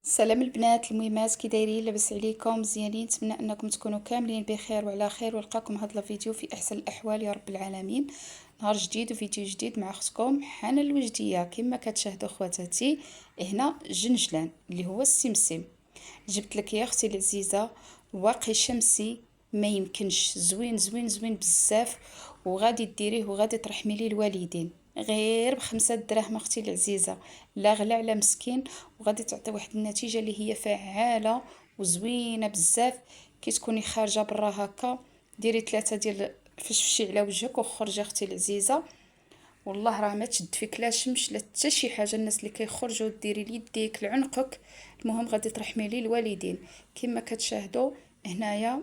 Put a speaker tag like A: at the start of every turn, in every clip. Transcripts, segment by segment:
A: سلام البنات المهمات، كي دايرين؟ لاباس عليكم؟ مزيانين؟ نتمنى انكم تكونوا كاملين بخير وعلى خير، ونلقاكم هذا الفيديو في احسن الاحوال يا رب العالمين. نهار جديد وفيديو جديد مع اختكم حنان الوجديه. كما كتشاهدوا خواتاتي، هنا جنجلان اللي هو السمسم. جبت لك يا اختي العزيزه واقي شمسي، ما يمكنش، زوين زوين زوين بزاف، وغادي ديريه وغادي ترحمي ليه الوالدين غير ب5 دراهم اختي العزيزه. لا غلا على مسكين، وغادي تعطي واحد النتيجه اللي هي فعاله وزوينه بزاف. كي تكوني خارجه برا هكا، ديري 3 ديال فشفشي على وجهك وخرجي اختي العزيزه. والله راه ما تشد فيك لا شمش لا حتى شي حاجه. الناس اللي كيخرجوا ديري ليديك لعنقك، المهم غادي ترحمي لي الوالدين. كما كتشاهدوا هنايا،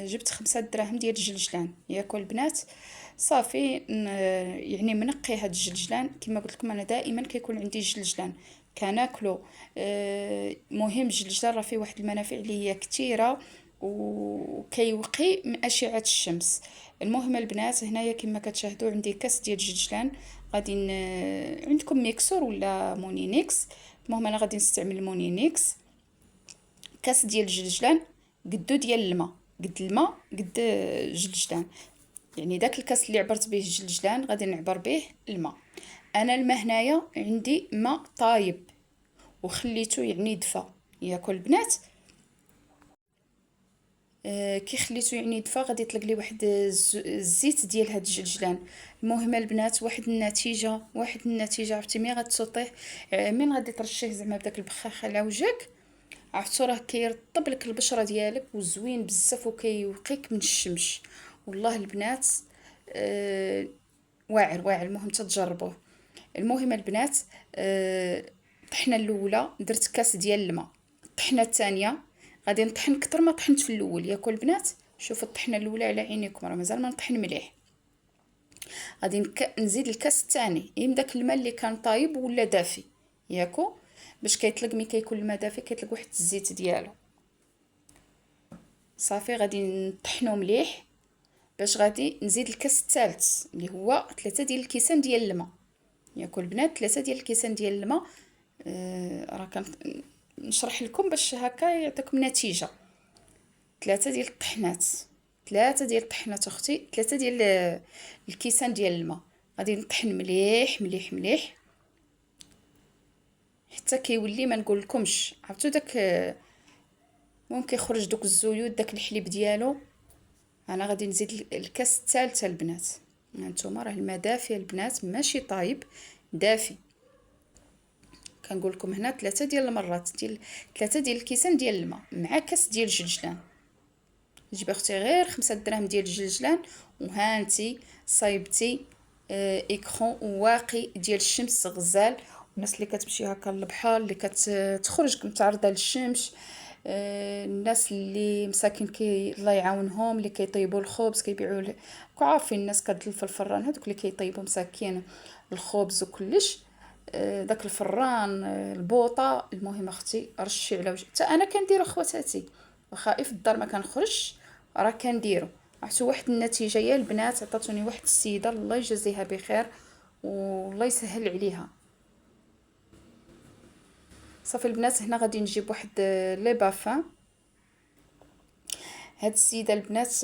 A: جبت 5 دراهم ديال الجلجلان ياكل البنات. صافي يعني منقي هاد الجلجلان. كما قلت لكم انا دائما كيكون عندي الجلجلان كناكلو. مهم الجلجلان راه فيه واحد المنافع اللي هي كثيره، وكيوقي من اشعه الشمس. المهم البنات هنايا كما كتشاهدوا عندي كاس ديال الجلجلان. غادي عندكم ميكسور ولا مونينيكس؟ المهم انا غادي نستعمل المونينيكس. كاس ديال الجلجلان قدو ديال الماء، قد الماء قد الجلجلان. يعني داك الكاس اللي عبرت به الجلجلان غادي نعبر به الماء. انا الماء هنايا عندي ماء طايب وخليته يعني دفى ياكل البنات. كي خليته يعني دفا غادي يطلق لي واحد الزيت ديال هاد الجلجلان. المهم البنات واحد النتيجه عرفتي مي غتسطيه. من غادي ترشيه زعما بداك البخاخ على وجهك، عرفتو راه كيرطب لك البشره ديالك وزوين بزاف وكيوقيك من الشمس. والله البنات واعر واعر، المهم تتجربوه. المهم البنات، الطحنه الاولى درت كاس ديال الماء. الطحنه الثانيه غادي نطحن كتر ما طحنت في الاول ياكل البنات. شوفوا الطحنه الاولى على عينيكم، راه مازال ما نطحن مليح. غادي نزيد الكاس الثاني، داك الماء اللي كان طايب ولا دافي ياكو، باش كيطلق ملي كيكون الماء دافي كيطلق واحد الزيت ديالو. صافي غادي نطحنو مليح، باش غادي نزيد الكاس الثالث اللي هو 3 ديال الكيسان ديال الماء ياكل البنات. 3 ديال الكيسان ديال الماء. راه نشرح لكم باش هكا يعطيكم نتيجه. 3 ديال الطحنات، 3 ديال الطحنات اختي، 3 ديال الكيسان ديال الماء. غادي نطحن مليح مليح مليح حتى كيولي ما نقولكمش. عرفتوا داك ممكن يخرج دوك الزيوت داك الحليب ديالو. انا غادي نزيد الكاس الثالثه البنات. هانتوما راه الماء دافي البنات ماشي طايب، دافي. كنقول لكم هنا 3 ديال المرات ديال 3 ديال الكيسان ديال الماء مع كاس ديال الجلجلان. جيبي اختي غير 5 دراهم ديال الجلجلان وهانتي صايبتي ايكرون واقي ديال الشمس غزال. الناس اللي كتمشي هكا للبحر، اللي كتخرج متعرضه للشمس، الناس اللي مساكن الله يعاونهم، اللي كيطيبوا الخبز كيبيعوا عارفين الناس كتدل في الفران، هذوك اللي كيطيبوا مساكين الخبز وكلش. داك الفران، البوطه. المهم اختي رشي على وجه، حتى انا كنديرو خواتاتي، واخا في الدار ما كنخرجش راه كنديرو. عرفتوا واحد النتيجه يا البنات عطاتوني واحد السيده الله يجازيها بخير والله يسهل عليها. صافي البنات هنا غادي نجيب واحد لي بافان. هاد السيده البنات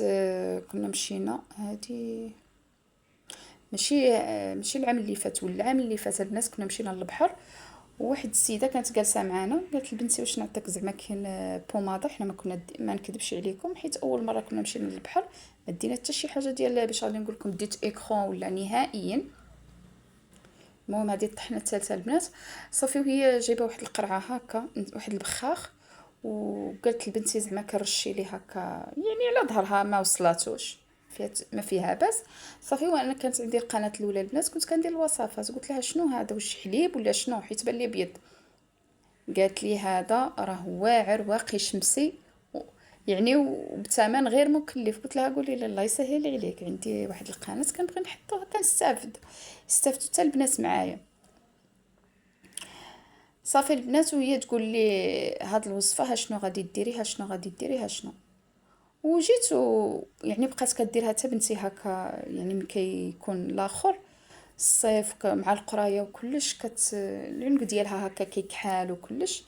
A: كنا مشينا هادي ماشي العام اللي فات ولا العام اللي فات البنات، كنا مشينا للبحر. وواحد السيده كانت جالسه معانا قالت لبنتي واش نعطيك زعما كاين بوماده. حنا ما كنا ما نكذبش عليكم، حيت اول مره كنا مشينا للبحر ما دينا حتى شي حاجه ديال باش غادي نقول لكم ديت ايكرون ولا نهائيا. المهم هذه الطحنه الثالثه البنات. صافي وهي جايبه واحد القرعه هكا واحد البخاخ، وقالت لبنتي زعما كرشي لي هكا يعني على ظهرها ما وصلاتوش، فيها ما فيها باس. صافي وانا كانت عندي القناه الاولى البنات كنت كندير الوصفات، قلت لها شنو هذا، واش حليب ولا شنو، حيت بان لي بيض. قالت لي هذا راه واعر واقي شمسي يعني وبثمن غير مكلف. قلت لها قولي لي الله يسهل عليك، عندي واحد القناه كنبغي نحطوها كنستافد. استفدت حتى البنات معايا. صافي البنات وهي تقول لي هاد الوصفه ها شنو غادي ديري، ها شنو غادي ديري، ها شنو. وجيت يعني بقات كديرها حتى بنتي هكا، يعني ملي كيكون الاخر الصيف مع القرايه وكلش العنق ديالها هكا كيكحال وكلش.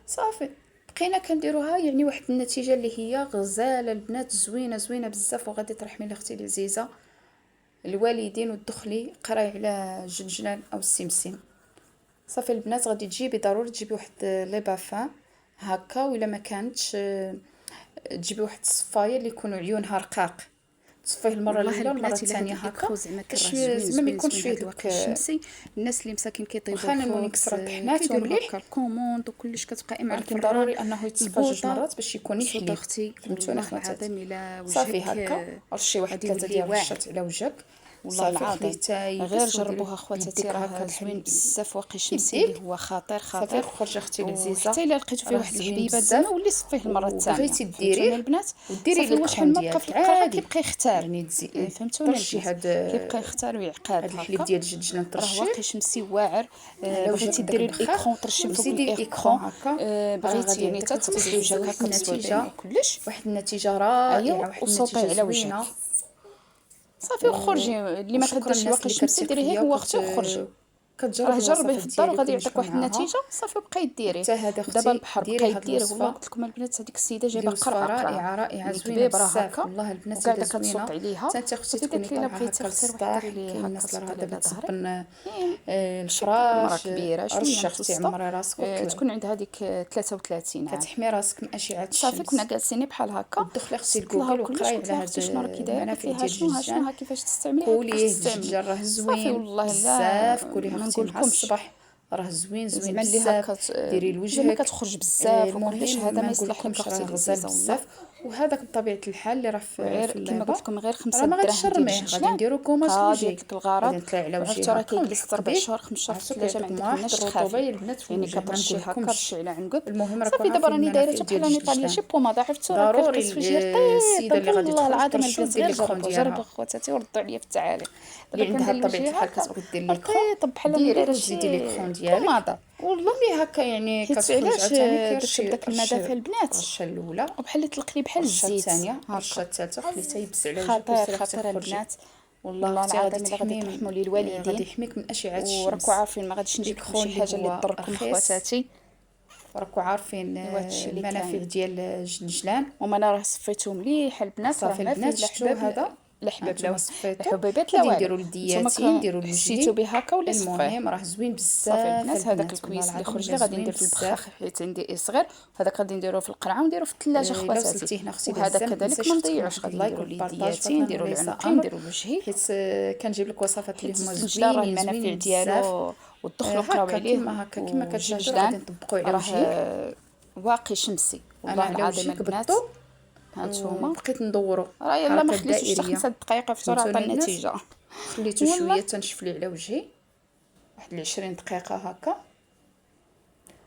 A: صافي بقينا كنديروها يعني واحد النتيجه اللي هي غزاله البنات، زوينه زوينه بزاف. وغادي ترحمي لاختي العزيزه الوالدين وتدخلي قراي على الجنجلان او السمسم. صافي البنات غادي تجيبي ضروري تجيبي واحد لي بافان هكا، ولا ما كانتش تجيبي واحد الصفايه اللي يكونوا عيونها رقاق، تصفيه المره الاولى المره الثانيه هكا زعما ما يكونش فيه دوك
B: الشمسي. الناس اللي مساكن كيطيبوا
A: خلينا المونيكس راه طحناتهم مليح
B: الكوموند وكلش كتبقى اما
A: ولكن ضروري انه يتصفى جوج مرات باش يكون يحلي.
B: اختي
A: فهمتونا خواتات؟
B: الى وجهك
A: صافي هكا رشي واحد 3 ديال الرشات على وجهك.
B: والله العظيم غير جربوها خواتاتي، راه زوين بزاف. واقي شمسي اللي هو خطير
A: صافي خرج اختي العزيزه.
B: حتى الا لقيتو فيه واحد الحبيبات زعما ولي صفيه المره الثانيه
A: بغيتي ديريه
B: البنات
A: وديري
B: صافي واش ما بقى في القرعه كيبقى يختار
A: يعني تزيد
B: فهمتوني
A: ترشي هاد
B: كيبقى يختار ويعقاد
A: هاد الحليب ديال الجنجلان
B: راه واقي شمسي واعر. بغيتي ديري الايكرون ترشي فوق الايكرون
A: هكا
B: بغيتي يعني تتمسحي وجهك هكا
A: النتيجه
B: كلش
A: واحد النتيجه رائعه واحد
B: وصوتي على وجهك. صافي وخرجي اللي ما كديرش واقي شمسي ديريه هي هو اختي وخرجي راه جربيه في الدار وغادي يعطيك واحد النتيجه. صافي بقاي ديري دابا البحر بقاي ديري. والله قلت لكم البنات هذيك السيده جايبه قرعه
A: رائعه زوينه بزاف
B: والله
A: البنات
B: قاعده كتصوت عليها.
A: حتى اختي تكوني طالعه هكا للسطح. كاين الناس اللي راه دابا تسبن
B: الفراش
A: كبيره
B: رشه
A: اختي عمري راسك
B: تكون عندها هذيك 33 عام
A: كتحمي راسك من اشعه الشمس.
B: صافي كنا جالسين بحال هكا
A: دخلي اختي لجوجل وقراي على هاد
B: شنو راكي دايره
A: المنافع ديال
B: شنو كيفاش تستعمليها
A: قوليه الجنجل راه زوين
B: والله
A: بزاف. قوليه اختي مع الصباح راه زوين
B: زعما اللي
A: بزاف. ديري لوجهك
B: ما كتخرج بزاف
A: المهم
B: هذا ما
A: يصلحلكش
B: يصلحلكش
A: راه غزال بزاف. وهذاك بطبيعه الحال اللي راه في
B: كما قلت لكم غير 5
A: دراهم. ما
B: دراهم
A: غاديش نرميه غادي نديرو كوماج لوجهي
B: ديك الغرض.
A: غادي نطلع على وجهي
B: راه كيجلس 4 شهور 5 شهور في الثلاجه ما عندكش
A: الرطوبه يا البنات في
B: يعني
A: الوجه.
B: كترشي هكا رشي على عنقك.
A: المهم راه
B: صافي دابا راني دايره بحال راني طاليه شي بوماده عرفتوا راه
A: ضروري
B: كتقيس في وجهي
A: السيده اللي غادي
B: والله العظيم
A: ترشو
B: البنات
A: دير
B: غير
A: ليكرون
B: جربوا
A: ديالها
B: خواتاتي وردوا عليا في التعاليق.
A: اللي عندها طبيعه الحال كتبغي دير ليكرون
B: طب بحال
A: ديري وزيدي ليكرون ديالك
B: بوماده
A: والله اللي هكا يعني
B: كتخرج عاوتاني درت بداك المدافع البنات
A: الرشه الاولى
B: وبحال تلقلي بحال
A: الرشه
B: الزيت
A: الثانيه الرشه الثالثه خليتها يبس على
B: خطير البنات.
A: والله
B: اختي غادي تحموا لي الوالدين
A: غادي يحميك من اشعه الشمس.
B: وراكم عارفين ما غاديش نجيب لكم شي حاجه اللي تضركم خواتاتي.
A: وراكم عارفين المنافع ديال الجنجلان.
B: وما انا راه صفيتو مليح البنات.
A: صافي البنات شفتوا هذا
B: الحباب لا
A: الحبيبات لا
B: نديروا
A: للدياتي نديروا للوجه
B: حسيتو به هكا ولا صفيه.
A: المهم راه زوين بزاف.
B: صافي البنات هذاك الكويس اللي خرج لي غادي ندير في البخاخ حيت عندي اصغر. هذاك غادي نديروه في القرعه ونديروه في الثلاجه خواتاتي. وهذا كذلك ما نضيعوش غادي نديروا للدياتي نديروا للعنق نديروا لوجهي
A: حيت كنجيب لك وصفات اللي هما
B: زوينين المنافع ديالو ودخلوا قراو عليه
A: كما كتشوفوا غادي نطبقوا على وجهي
B: واقي شمسي. والله العظيم البنات هانتوما
A: بقيت ندورو
B: راه يلا ما خليتوش حتى 5 دقائق فاش راه عطى النتيجه.
A: خليته شويه تنشف لي على وجهي واحد 20 دقيقه هكا.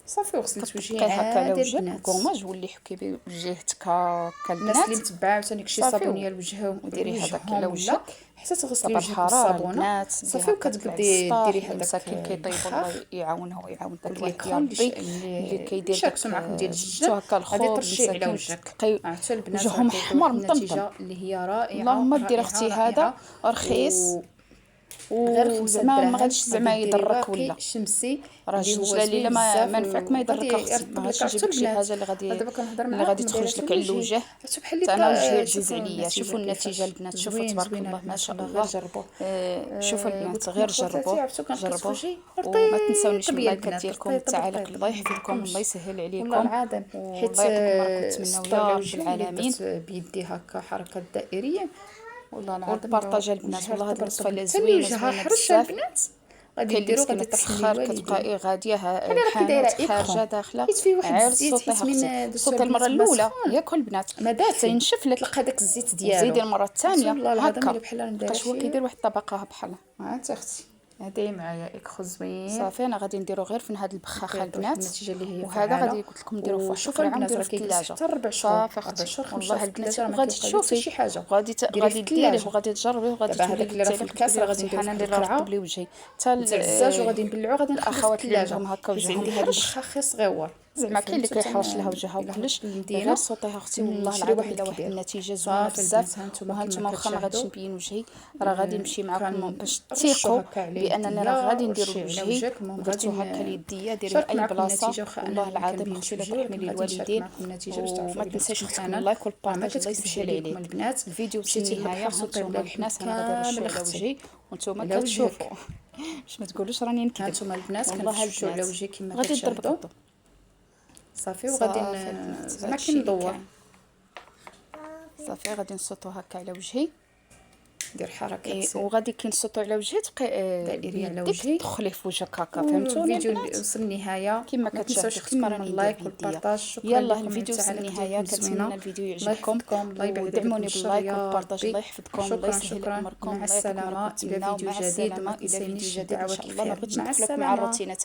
A: صافي وغسلت وجهي
B: هكا على
A: عادي
B: وجهك كوماج ولي حكي بوجهك هكا
A: الناس اللي متبعه عاوتاني كشي صابونيه لوجههم
B: وديري هذاك على وجهك
A: حتى تغسلي وجهك بالصابونه. صافي وكتبدي ديري هذاك
B: مساكين كيطيب الله يعاونه ويعاون داك
A: الواحد اللي كيدير داك معكم ديال الجنجل
B: هكا الخوض
A: غادي ترشي على وجهك
B: حتى
A: البنات
B: وجههم احمر
A: النتيجه اللي هي رائعه.
B: اللهم دير اختي هذا رخيص
A: غير
B: زعما ما غاديش زعما يضرك ولا
A: شمسي
B: راه الجلال الا ما نفعك ما يضرك اختي. ما غاديش نجيب لك شي حاجه اللي غادي تخرج لك على الوجه. انا وجهي عزيز عليا. شوفوا النتيجه البنات شوفوا تبارك الله ما شاء الله. شوفوا البنات غير جربوا وما تنساونيش من اللايكات ديالكم والتعاليق. الله يحفظكم الله يسهل عليكم
A: حيت
B: نتمنوا يا رب العالمين
A: بيدي هكا حركات دائريه.
B: والله العظيم بارطاجا البنات. والله هاد الوصفه اللي
A: زوينه بزاف البنات غادي نديرو غادي
B: تسخر كتبقى غاديه
A: حانوت
B: خارجه داخله
A: حيت فيه واحد الزيت
B: حيت من صوتي المره الاولى ياك البنات
A: ما داز
B: تينشف لك
A: تلقى داك الزيت ديالو
B: زيدي المره الثانيه
A: هكا بحال ندير
B: هو كيدير واحد الطبقه بحال
A: ها انت اختي هادي معايا اكخو زوين.
B: صافي انا غادي نديرو غير في هاد البخاخه البنات
A: النتيجه اللي هي
B: وهذا غادي قلت لكم نديروه في واحد القرعه نديروه في الثلاجه
A: حتى 4 شهور.
B: صافي اختي
A: والله
B: البنات غادي تشوفي
A: شي حاجه
B: غادي ديريه وغادي تجربيه وغادي
A: تقولي هذاك اللي راه في الكاس راه غادي نديرو في القرعه
B: وجهي حتى
A: الزاج وغادي نبلعو غادي نخليو
B: الاخوات
A: في
B: اللي
A: الثلاجه
B: عندهم هكا وجههم
A: عندي هاد البخاخ صغيور
B: زعما كاين اللي كيحوش لها وجهها وكلش، غير صوتيها اختي والله العظيم الا واحد النتيجه زوينه بزاف. وهانتوما واخا ما غاديش نبين وجهي راه غادي نمشي معكم باش تثيقوا بانني راه غادي ندير وجهي. درتو هكا ليديا ديري اي بلاصه والله العظيم اختي لا تحملي الوالدين. وما تنساش اختكم اللايك والبارطاج الله يسهل عليك. الفيديو مشيتي النهايه هانتوما البنات انا غادي نرشو على وجهي وانتوما كتشوفوا باش ما تقولوش راني نكذب.
A: هانتوما البنات كنرشو على وجهي كما
B: غادي
A: كتشاهدوا صافي. وغادي زعما كندور صافي غادي نسطو هكا على وجهي، ندير حركات
B: وغادي كي نسطو على وجهي تبقى
A: دائريه على وجهي
B: تدخلي في وجهك هكا. فهمتوني
A: الفيديو اللي وصل النهايه
B: كما كتشوفوا كما راني
A: اللايك والبارطاج. شكرا
B: يلا الفيديو وصل النهايه. كنتمنى الفيديو يعجبكم ودعموني باللايك والبارطاج. الله يحفظكم الله يسهل اموركم.
A: مع السلامه الى فيديو جديد. وما تنسونيش دعوه الخير.
B: مع السلامه. مع الروتينه